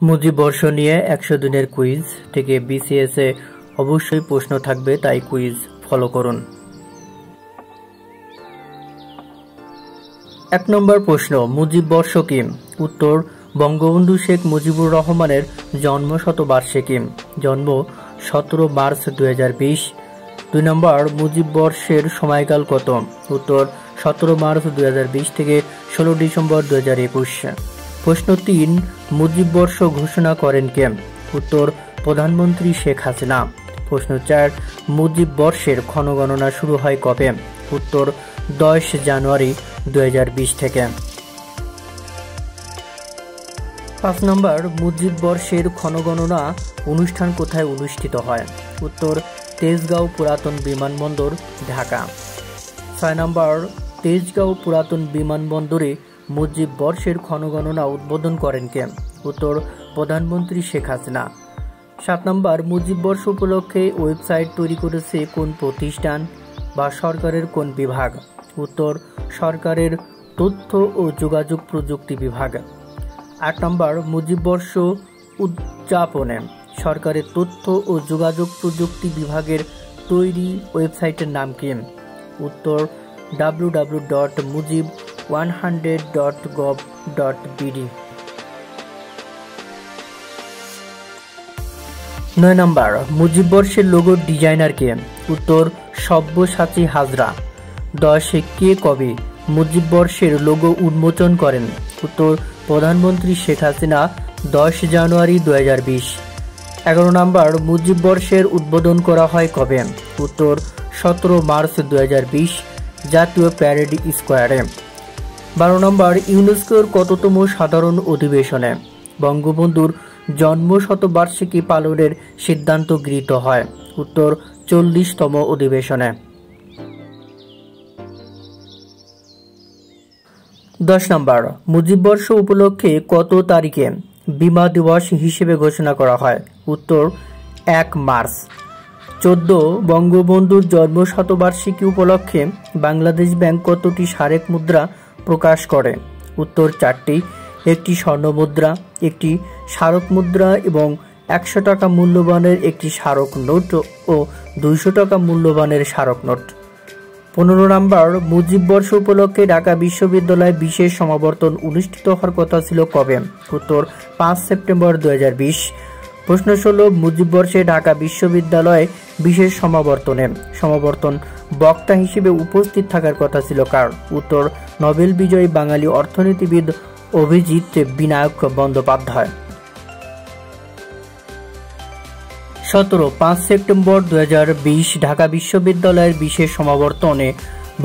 মুজিব বর্ষ নিয়ে 100 দিনের কুইজ থেকে বিসিএস এ অবশ্যই প্রশ্ন থাকবে, তাই কুইজ ফলো করুন। 1 নম্বর প্রশ্ন, মুজিব বর্ষ কি? উত্তর, বঙ্গবন্ধু শেখ মুজিবুর রহমানের জন্ম শতবার্ষিকী, জন্ম 17 মার্চ 2020। 2 নম্বর, মুজিব বর্ষের সময়কাল কত? উত্তর, 17 মার্চ 2020 থেকে 16 ডিসেম্বর 2021। প্রশ্ন 3, মুজিব বর্ষ ঘোষণা করেন কে? উত্তর, প্রধানমন্ত্রী শেখ হাসিনা। প্রশ্ন 4, মুজিব বর্ষের ক্ষণগণনা শুরু হয় কবে? উত্তর, 10 জানুয়ারি 2020 থেকে। 5 নম্বর, মুজিব বর্ষের ক্ষণগণনা অনুষ্ঠান কোথায় অনুষ্ঠিত হয়? উত্তর, তেজগাঁও পুরাতন বিমানবন্দর, ঢাকা। 6 নম্বর, তেজগাঁও পুরাতন বিমানবন্দরে মুজিব বর্ষের ক্ষণগণনা উদ্বোধন করেন কে? উত্তর, প্রধানমন্ত্রী শেখ হাসিনা। 7 নম্বর, মুজিব বর্ষ উপলক্ষে ওয়েবসাইট তৈরি করেছে কোন প্রতিষ্ঠান বা সরকারের কোন বিভাগ? উত্তর, সরকারের তথ্য ও যোগাযোগ প্রযুক্তি বিভাগ। 8 নম্বর, মুজিব বর্ষ উদযাপনে সরকারের তথ্য ও যোগাযোগ প্রযুক্তি বিভাগের তৈরি ওয়েবসাইটের নাম কি? উত্তর, www.mujib100.gov.bd। 9 নম্বর, মুজিব বর্ষের লোগোর ডিজাইনার কে? উত্তর, সব্যসাচী হাজরা। 10, কে কবে মুজিব বর্ষের লোগো উন্মোচন করেন? উত্তর, প্রধানমন্ত্রী শেখ হাসিনা, 10 জানুয়ারি 2020। 11 নম্বর, মুজিব বর্ষের উদ্বোধন করা হয় কবে? উত্তর, 17 মার্চ 2020 জাতীয় প্যারেড স্কোয়ারে। 12 নম্বর, ইউনেস্কোর কততম সাধারণ অধিবেশনে বঙ্গবন্ধুর জন্ম শতবার্ষিকী পালনের সিদ্ধান্ত গৃহীত হয়? উত্তর, 40তম অধিবেশনে। 10 নম্বর, মুজিব বর্ষ উপলক্ষে কত তারিখে বিমা দিবস হিসেবে ঘোষণা করা হয়? উত্তর, 1 মার্চ। 14, বঙ্গবন্ধুর জন্ম শতবার্ষিকী উপলক্ষে বাংলাদেশ ব্যাংক কতটি স্মারক মুদ্রা প্রকাশ করে? উত্তর, 4টি, একটি স্বর্ণ মুদ্রা, একটি স্মারক মুদ্রা এবং 100 টাকা মূল্যবানের একটি স্মারক নোট ও 200 টাকা মূল্যবানের স্মারক নোট। 15 নম্বর, মুজিব বর্ষ উপলক্ষে ঢাকা বিশ্ববিদ্যালয়ে বিশেষ সমাবর্তন অনুষ্ঠিত হওয়ার কথা ছিল কবে? উত্তর, 5 সেপ্টেম্বর 2020। প্রশ্ন 16, মুজিব বর্ষে ঢাকা বিশ্ববিদ্যালয়ে বিশেষ সমাবর্তন বক্তা হিসেবে উপস্থিত থাকার কথা ছিল কার? উত্তর, নোবেল বিজয়ী বাঙালি অর্থনীতিবিদ অভিজিৎ বিনায়ক বন্দ্যোপাধ্যায়। 17, 5 সেপ্টেম্বর 2020 ঢাকা বিশ্ববিদ্যালয়ের বিশেষ সমাবর্তনে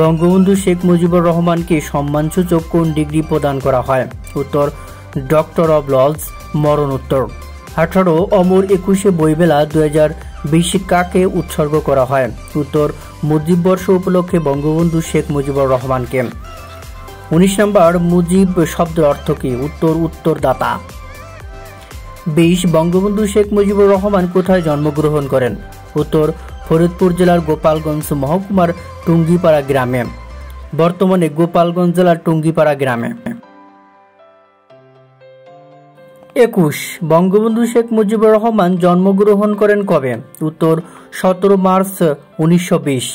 বঙ্গবন্ধু শেখ মুজিবুর রহমানকে সম্মানসূচক কোন ডিগ্রি প্রদান করা হয়? উত্তর, ডক্টর অব লজ, মরণোত্তর। 18, অমর 21শে বইমেলা 2020 কাকে উৎসর্গ করা হয়? উত্তর, মুজিব বর্ষ উপলক্ষে বঙ্গবন্ধু শেখ মুজিবুর রহমানকে। 19 নম্বর, মুজিব শব্দের অর্থ কি? উত্তর, উত্তরদাতা। 20, বঙ্গবন্ধু শেখ মুজিবুর রহমান কোথায় জন্মগ্রহণ করেন? উত্তর, ফরিদপুর জেলার গোপালগঞ্জ মহকুমার টুঙ্গিপাড়া গ্রামে, বর্তমানে গোপালগঞ্জ জেলার টুঙ্গিপাড়া গ্রামে। 21, বঙ্গবন্ধু শেখ মুজিবুর রহমান জন্মগ্রহণ করেন কবে? উত্তর, 17 মার্চ 1920।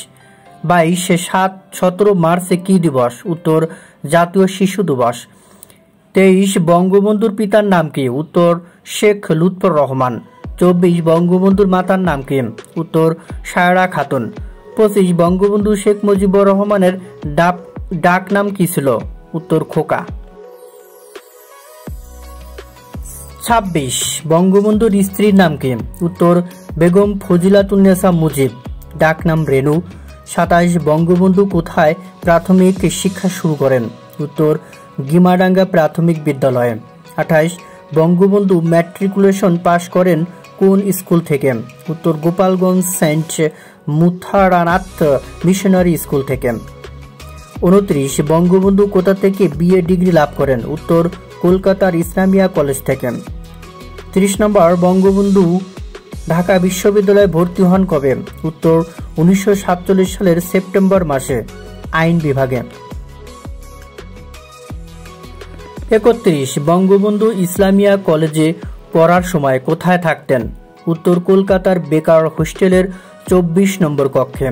22, 17 মার্চে কি দিবস? উত্তর, জাতীয় শিশু দিবস। 23, বঙ্গবন্ধুর পিতার নাম কি? উত্তর, শেখ লুৎফর রহমান। 24, বঙ্গবন্ধুর মাতার নাম কি? উত্তর, সায়রা খাতুন। 25, বঙ্গবন্ধু শেখ মুজিবুর রহমানের ডাক নাম কি ছিল? উত্তর, খোকা। 26, বঙ্গবন্ধুর স্ত্রীর নাম কি? উত্তর, বেগম ফজিলাতুন্নেসা মুজিব, ডাক নাম রেনু। 27, বঙ্গবন্ধু কোথায় প্রাথমিক শিক্ষা শুরু করেন? উত্তর, গিমাডাঙ্গা প্রাথমিক বিদ্যালয়ে। 28, বঙ্গবন্ধু ম্যাট্রিকুলেশন পাশ করেন কোন স্কুল থেকে? উত্তর, গোপালগঞ্জ সেন্ট মুথারানাথ মিশনারি স্কুল থেকে। 29, বঙ্গবন্ধু কোথা থেকে বিএ ডিগ্রি লাভ করেন? উত্তর, কলকাতার ইসলামিয়া কলেজ থেকে। 30 নম্বর, বঙ্গবন্ধু ঢাকা বিশ্ববিদ্যালয়ে ভর্তি হন কবে? উত্তর, 1947 সালের সেপ্টেম্বর মাসে, আইন বিভাগে। 31 বঙ্গবন্ধু ইসলামিয়া কলেজে পড়ার সময় কোথায় থাকতেন? উত্তর কলকাতার বেকার হোস্টেলের 24 নম্বর কক্ষে।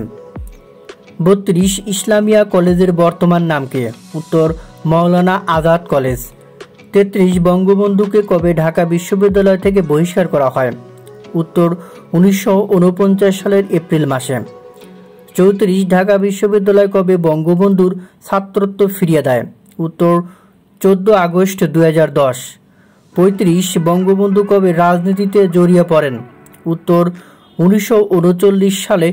32 ইসলামিয়া কলেজের বর্তমান নাম কি? উত্তর মাওলানা আজাদ কলেজ। 33 বঙ্গবন্ধুকে কবে ঢাকা বিশ্ববিদ্যালয় থেকে বহিষ্কার করা হয়? উত্তর 1949 সালের এপ্রিল মাসে। 34 ঢাকা বিশ্ববিদ্যালয় কবে বঙ্গবন্ধুর ছাত্রত্ব ফিরিয়ে দেয়? উত্তর 14 আগস্ট 2010। 35 বঙ্গবন্ধু কবে রাজনীতিতে জড়িয়ে পড়েন? উত্তর 1939 সালে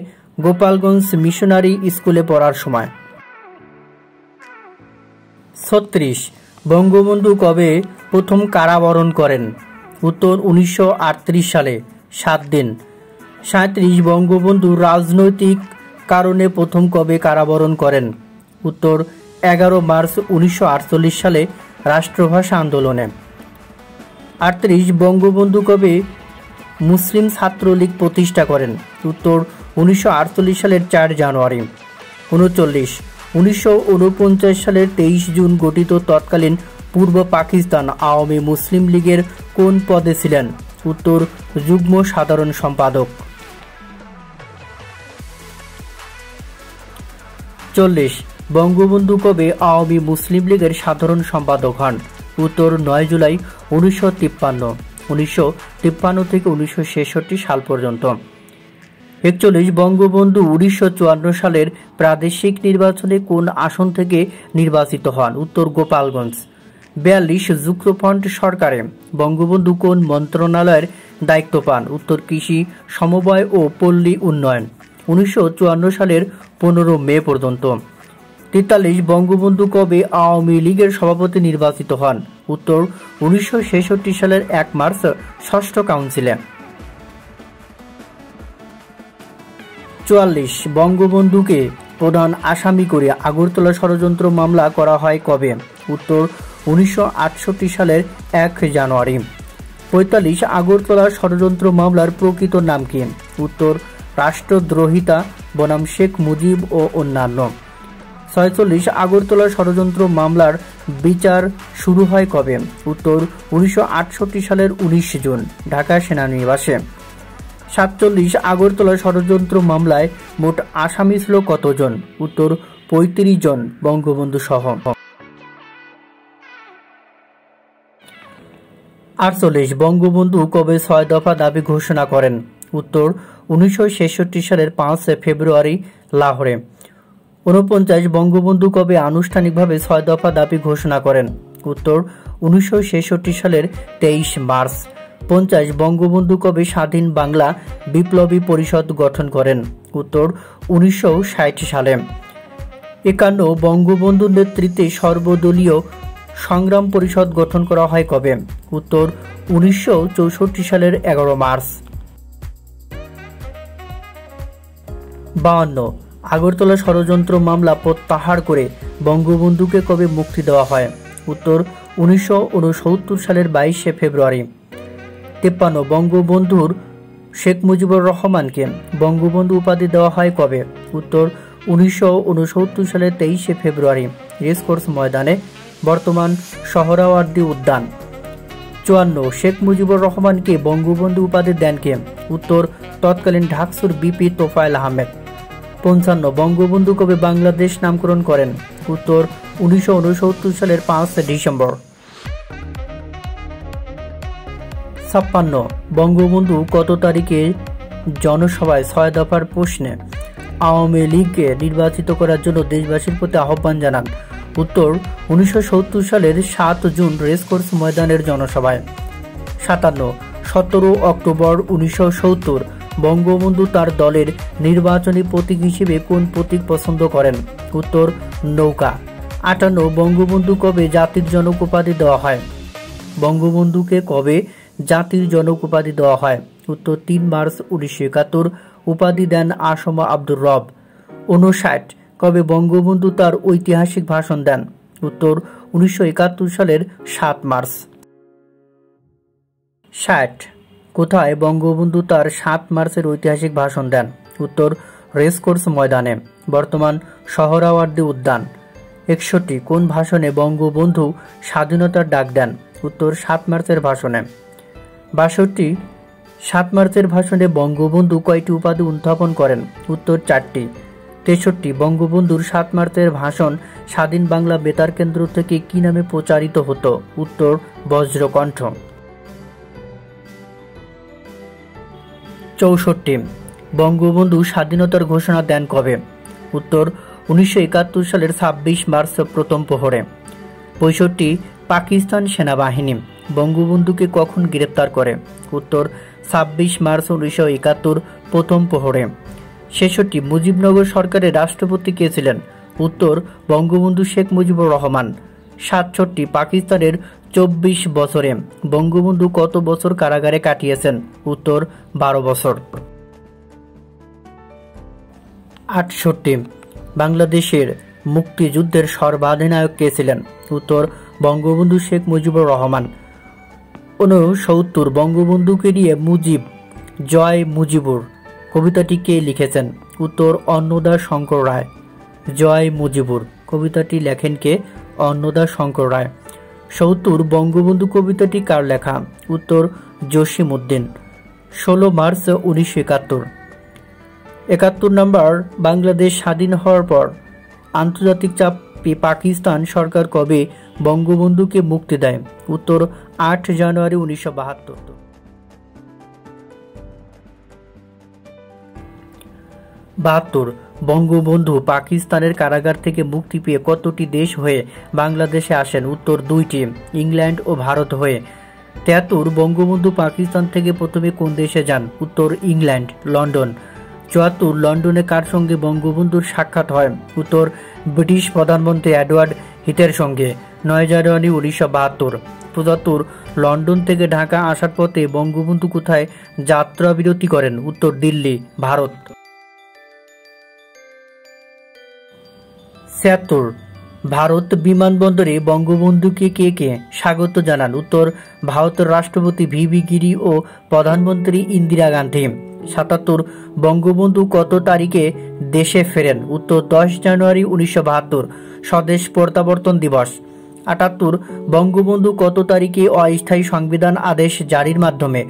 গোপালগঞ্জ মিশনারি স্কুলে পড়ার সময়। 36 বঙ্গবন্ধু কবে প্রথম কারাবরণ করেন? উত্তর 1938 সালে 7 দিন। 37 বঙ্গবন্ধু রাজনৈতিক কারণে প্রথম কবে কারাবরণ করেন? উত্তর 11 মার্চ 1948 সালে রাষ্ট্রভাষা আন্দোলনে। 38 বঙ্গবন্ধু কবে মুসলিম ছাত্রলীগ প্রতিষ্ঠা করেন? উত্তর 1948 সালের 4 জানুয়ারি। 39 1949 সালের 23 জুন গঠিত তৎকালীন পূর্ব পাকিস্তান আওয়ামী মুসলিম লীগের কোন পদে ছিলেন? উত্তর যুগ্ম সাধারণ সম্পাদক। 40 বঙ্গবন্ধু কবে আওয়ামী মুসলিম লীগের সাধারণ সম্পাদক হন? উত্তর 9 জুলাই 1953। 1953 থেকে 1966 সাল পর্যন্ত। 41 বঙ্গবন্ধু 1954 সালের প্রাদেশিক নির্বাচনে কোন আসন থেকে নির্বাচিত হন? উত্তর গোপালগঞ্জ। 42 যুক্তফ্রন্ট সরকারে বঙ্গবন্ধু কোন মন্ত্রণালয়ের দায়িত্ব পান? উত্তর কৃষি, সমবায় ও পল্লী উন্নয়ন। 1954 সালের 15 মে পর্যন্ত। 43 বঙ্গবন্ধু কবে আওয়ামী লীগের সভাপতি নির্বাচিত হন? উত্তর 1966 সালের 1 মার্চ ষষ্ঠ কাউন্সিলে। 44 বঙ্গবন্ধুকে প্রধান আসামি করে আগরতলা ষড়যন্ত্র মামলা করা হয় কবে? উত্তর 1968 সালের 1 জানুয়ারি। 45 আগরতলা ষড়যন্ত্র মামলার প্রকৃত নাম কি? উত্তর রাষ্ট্রদ্রোহিতা বনাম শেখ মুজিব ও অন্যান্য। 46 আগরতলা ষড়যন্ত্র মামলার বিচার শুরু হয় কবে? উত্তর 1968 সালের 19 জুন ঢাকা সেনানিবাসে। 47 আগরতলা ষড়যন্ত্র মামলায় মোট আসামি ছিল কতজন? উত্তর 35 জন বঙ্গবন্ধু সহ। 48 বঙ্গবন্ধু কবে 6 দফা দাবি ঘোষণা করেন? উত্তর 1966 সালের 5 ফেব্রুয়ারি লাহোরে। 49 বঙ্গবন্ধু কবে আনুষ্ঠানিকভাবে 6 দফা দাবি ঘোষণা করেন? উত্তর 1966 সালের 23 মার্চ। 50 বঙ্গবন্ধু কবে স্বাধীন বাংলা বিপ্লবী পরিষদ গঠন করেন? উত্তর 1960 সালে। 51 বঙ্গবন্ধুর নেতৃত্বে সর্বদলীয় সংগ্রাম পরিষদ গঠন করা হয় কবে? উত্তর 1964 সালের 11 মার্চ। 52 আগরতলা ষড়যন্ত্র মামলা প্রত্যাহার করে বঙ্গবন্ধুকে কবে মুক্তি দেওয়া হয়? উত্তর 1969 সালের 22 ফেব্রুয়ারি। 53 বঙ্গবন্ধুর শেখ মুজিবুর রহমানকে বঙ্গবন্ধু উপাধি দেওয়া হয় কবে? উত্তর 1969 সালের 23 ফেব্রুয়ারি রেসকোর্স ময়দানে, বর্তমান সোহরাওয়ার্দী উদ্যান। 54 শেখ মুজিবুর রহমানকে বঙ্গবন্ধু উপাধি দেন কে? উত্তর তৎকালীন ঢাকসুর বিপি তোফায়েল আহমেদ। 55 বঙ্গবন্ধু কবে বাংলাদেশ নামকরণ করেন? উত্তর 1969 সালের 5 ডিসেম্বর। 56 বঙ্গবন্ধু কত তারিখে জনসভায় 6 দফার প্রশ্নে আওয়ামী লীগকে নির্বাচিত করার জন্য দেশবাসীর প্রতি আহ্বান জানান? উত্তর 1970 সালের 7 জুন রেসকোর্স ময়দানের জনসভায়। 57 17 অক্টোবর 1970 বঙ্গবন্ধু তার দলের নির্বাচনী প্রতীক হিসেবে কোন প্রতীক পছন্দ করেন? উত্তর নৌকা। 58 বঙ্গবন্ধু কবে জাতির জনক উপাধি দেওয়া হয়? বঙ্গবন্ধুকে কবে জাতির জনক উপাধি দেওয়া হয়? উত্তর 3 মার্চ 1971 উপাধি দেন আসম আব্দুর রব। 59 কবে বঙ্গবন্ধু তার ঐতিহাসিক ভাষণ দেন? উত্তর 1971 সালের 7 মার্চ। 60 কোথায় বঙ্গবন্ধু তার 7 মার্চের ঐতিহাসিক ভাষণ দেন? উত্তর রেসকোর্স ময়দানে, বর্তমান সোহরাওয়ার্দী উদ্যান। 61 কোন ভাষণে বঙ্গবন্ধু স্বাধীনতার ডাক দেন? উত্তর 7 মার্চের ভাষণে। 62 7 মার্চের ভাষণে বঙ্গবন্ধু কয়টি উপাধি উত্থাপন করেন? উত্তর 4টি। 63 বঙ্গবন্ধুর 7 মার্চের ভাষণ স্বাধীন বাংলা বেতার কেন্দ্র থেকে কি নামে প্রচারিত হতো? উত্তর বজ্রকণ্ঠ। 64 বঙ্গবন্ধু স্বাধীনতার ঘোষণা দেন কবে? উত্তর 1971 সালের 26 মার্চ প্রথম প্রহরে। 65 পাকিস্তান সেনাবাহিনী বঙ্গবন্ধুকে কখন গ্রেপ্তার করে? উত্তর 26 মার্চ 1971 প্রথম প্রহরে। 66 মুজিবনগর সরকারের রাষ্ট্রপতি কে ছিলেন? উত্তর বঙ্গবন্ধু শেখ মুজিবুর রহমান। 67 পাকিস্তানের 24 বছরে বঙ্গবন্ধু কত বছর কারাগারে কাটিয়েছেন? উত্তর 12 বছর। 68 বাংলাদেশের মুক্তিযুদ্ধের সর্বাধিনায়ক কে ছিলেন? উত্তর বঙ্গবন্ধু শেখ মুজিবুর রহমান। 69 বঙ্গবন্ধুকে নিয়ে মুজিব জয় মুজিবুর কবিতাটি কে লিখেছেন? উত্তর অন্নদা শঙ্কর রায়। জয় মুজিবুর কবিতাটি লেখেন কে? অন্নদা শঙ্কর রায়। 70 বঙ্গবন্ধু কবিতাটি কার লেখা? উত্তর জসিম উদ্দিন। 16 মার্চ 1971। 71 নম্বর বাংলাদেশ স্বাধীন হওয়ার পর আন্তর্জাতিক চাপে পাকিস্তান সরকার কবে বঙ্গবন্ধুকে মুক্তি দেয়? উত্তর 8 জানুয়ারি 1972। 72 বঙ্গবন্ধু পাকিস্তানের কারাগার থেকে মুক্তি পেয়ে কতটি দেশ হয়ে বাংলাদেশে আসেন? উত্তর 2টি, ইংল্যান্ড ও ভারত হয়ে। 73 বঙ্গবন্ধু পাকিস্তান থেকে প্রথমে কোন দেশে যান? উত্তর ইংল্যান্ড, লন্ডন। 74 লন্ডনে কার সঙ্গে বঙ্গবন্ধুর সাক্ষাৎ হয়? উত্তর ব্রিটিশ প্রধানমন্ত্রী এডওয়ার্ড হিথের সঙ্গে 9 জানুয়ারি 1972। 75 লন্ডন থেকে ঢাকা আসার পথে বঙ্গবন্ধু কোথায় যাত্রা বিরতি করেন? উত্তর দিল্লি, ভারত। 76 ভারত বিমানবন্দরে বঙ্গবন্ধুকে কে কে স্বাগত জানান? উত্তর ভারতের রাষ্ট্রপতি ভিভি গিরি ও প্রধানমন্ত্রী ইন্দিরা গান্ধী। 77 বঙ্গবন্ধু কত তারিখে দেশে ফেরেন? উত্তর 10 জানুয়ারি 1972 স্বদেশ প্রত্যাবর্তন দিবস। 78 বঙ্গবন্ধু কত তারিখে অস্থায়ী সংবিধান আদেশ জারির মাধ্যমে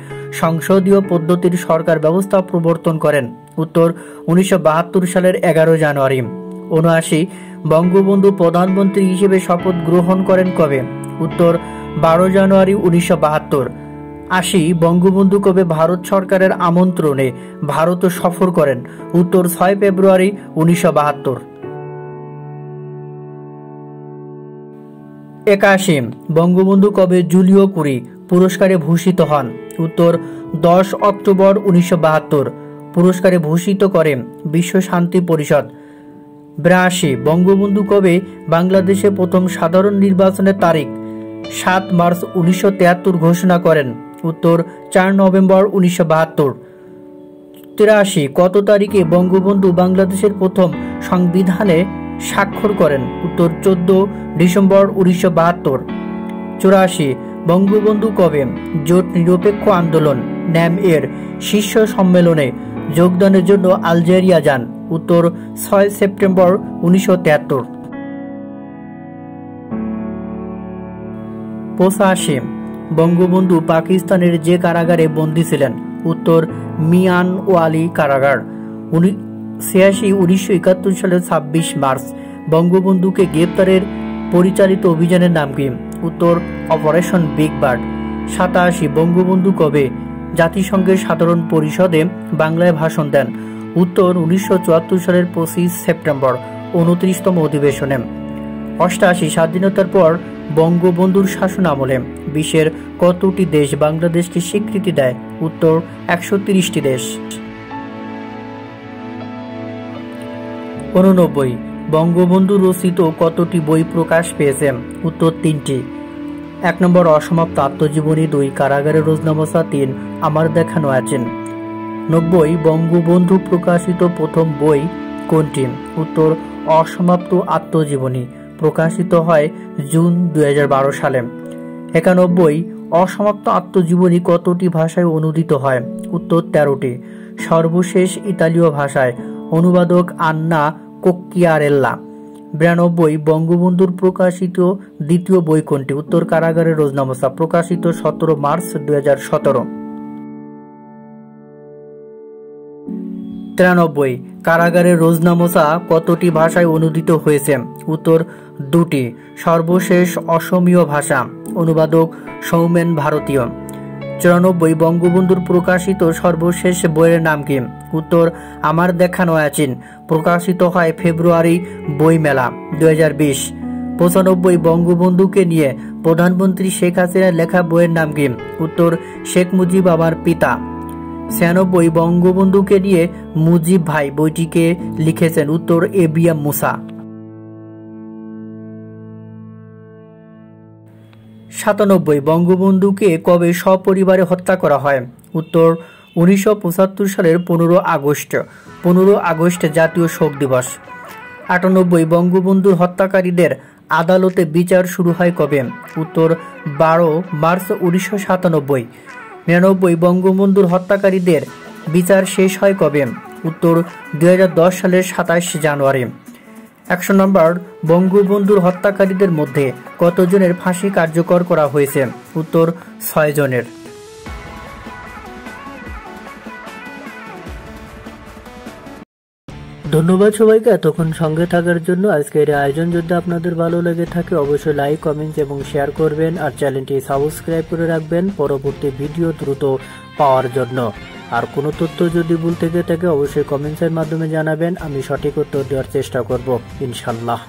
সংসদীয় পদ্ধতির সরকার ব্যবস্থা প্রবর্তন করেন? উত্তর 1972 সালের 11 জানুয়ারি। 79 বঙ্গবন্ধু প্রধানমন্ত্রী হিসেবে শপথ গ্রহণ করেন কবে? উত্তর 12 জানুয়ারি 1972। 80 বঙ্গবন্ধু কবে ভারত সরকারের আমন্ত্রণে ভারত সফর করেন? উত্তর 6 ফেব্রুয়ারি 1972। 81 বঙ্গবন্ধু কবে জুলিও কুরি পুরস্কারে ভূষিত হন? উত্তর 10 অক্টোবর 1972 পুরস্কারে ভূষিত করে বিশ্ব শান্তি পরিষদ। 82 বঙ্গবন্ধু কবে বাংলাদেশে প্রথম সাধারণ নির্বাচনের তারিখ 7 মার্চ 1973 ঘোষণা করেন? উত্তর 4 নভেম্বর 1972। 83 কত তারিখে বঙ্গবন্ধু বাংলাদেশের প্রথম সংবিধানে স্বাক্ষর করেন? উত্তর 14 ডিসেম্বর 1972। 84 বঙ্গবন্ধু কবে জোট নিরপেক্ষ আন্দোলন ন্যাম এর শীর্ষ সম্মেলনে যোগদানের জন্য আলজেরিয়া যান? উত্তর 6 সেপ্টেম্বর 1973। 85 বঙ্গবন্ধু পাকিস্তানের যে কারাগারে বন্দী ছিলেন? উত্তর মিয়ান ওয়ালি কারাগার। 86 1971 সালের 26 মার্চ বঙ্গবন্ধুকে গ্রেপ্তারের পরিচালিত অভিযানের নাম কি? উত্তর অপারেশন বিগ বার্ড। 87 বঙ্গবন্ধু কবে জাতিসংঘের সাধারণ পরিষদে বাংলায় ভাষণ দেন? উত্তর 1974 সালের 25 সেপ্টেম্বর 29তম অধিবেশনে। 88 স্বাধীনতার পর বঙ্গবন্ধুর শাসন আমলে বিশ্বের কতটি দেশ বাংলাদেশকে স্বীকৃতি দেয়? উত্তর 130টি দেশ। 89 বঙ্গবন্ধু রচিত কতটি বই প্রকাশ পেয়েছে? উত্তর 3টি। 1 নম্বর অসমাপ্ত আত্মজীবনী, 2 কারাগারের রোজনামচা, 3 আমার দেখানো আছেন। 90 বঙ্গবন্ধু প্রকাশিত প্রথম বই কোনটি? উত্তর অসমাপ্ত আত্মজীবনী, প্রকাশিত হয় জুন 2012 সালে। 91 অসমাপ্ত আত্মজীবনী কতটি ভাষায় অনুদিত হয়? উত্তর 13টি, সর্বশেষ ইতালীয় ভাষায়। অনুবাদক আন্না কোক্কিয়ারেল্লা। 92 বঙ্গবন্ধুর প্রকাশিত দ্বিতীয় বই কোনটি? উত্তর কারাগারের রোজনামচা, প্রকাশিত 17 মার্চ 2017। 93 কারাগারের রোজনামচা কতটি ভাষায় অনুদিত হয়েছে? উত্তর 2টি, সর্বশেষ অসমীয় ভাষা, অনুবাদক সৌমেন ভারতীয়। 94 বঙ্গবন্ধুর প্রকাশিত সর্বশেষ বইয়ের নাম কি? উত্তর আমার দেখা নয়াচিন, প্রকাশিত হয় ফেব্রুয়ারি বইমেলা 2020। 95 বঙ্গবন্ধুকে নিয়ে প্রধানমন্ত্রী শেখ হাসিনার লেখা বইয়ের নাম কি? উত্তর শেখ মুজিব আমার পিতা। 96 বঙ্গবন্ধুকে নিয়ে মুজিব ভাই বইটিকে লিখেছেন? উত্তর এবিএম মুসা। 97 বঙ্গবন্ধুকে কবে সপরিবারে হত্যা করা হয়? উত্তর 1975 সালের 15 আগস্ট। 15 আগস্ট জাতীয় শোক দিবস। 98 বঙ্গবন্ধুর হত্যাকারীদের আদালতে বিচার শুরু হয় কবে? উত্তর 12 মার্চ 1997। 99 বঙ্গবন্ধুর হত্যাকারীদের বিচার শেষ হয় কবে? উত্তর 2010 সালের 27 জানুয়ারি। 100 নম্বর বঙ্গবন্ধুর হত্যাকারীদের মধ্যে কতজনের ফাঁসি কার্যকর করা হয়েছে? উত্তর 6 জনের। ধন্যবাদ সবাইকে এতক্ষণ সঙ্গে থাকার জন্য। আজকের আয়োজন যদি আপনাদের ভালো লেগে থাকে অবশ্যই লাইক, কমেন্ট এবং শেয়ার করবেন, আর চ্যানেলটি সাবস্ক্রাইব করে রাখবেন পরবর্তী ভিডিও দ্রুত পাওয়ার জন্য। আর কোনো তথ্য যদি ভুল থেকে থাকে অবশ্যই কমেন্টসের মাধ্যমে জানাবেন, আমি সঠিক উত্তর দেওয়ার চেষ্টা করব ইনশাল্লাহ।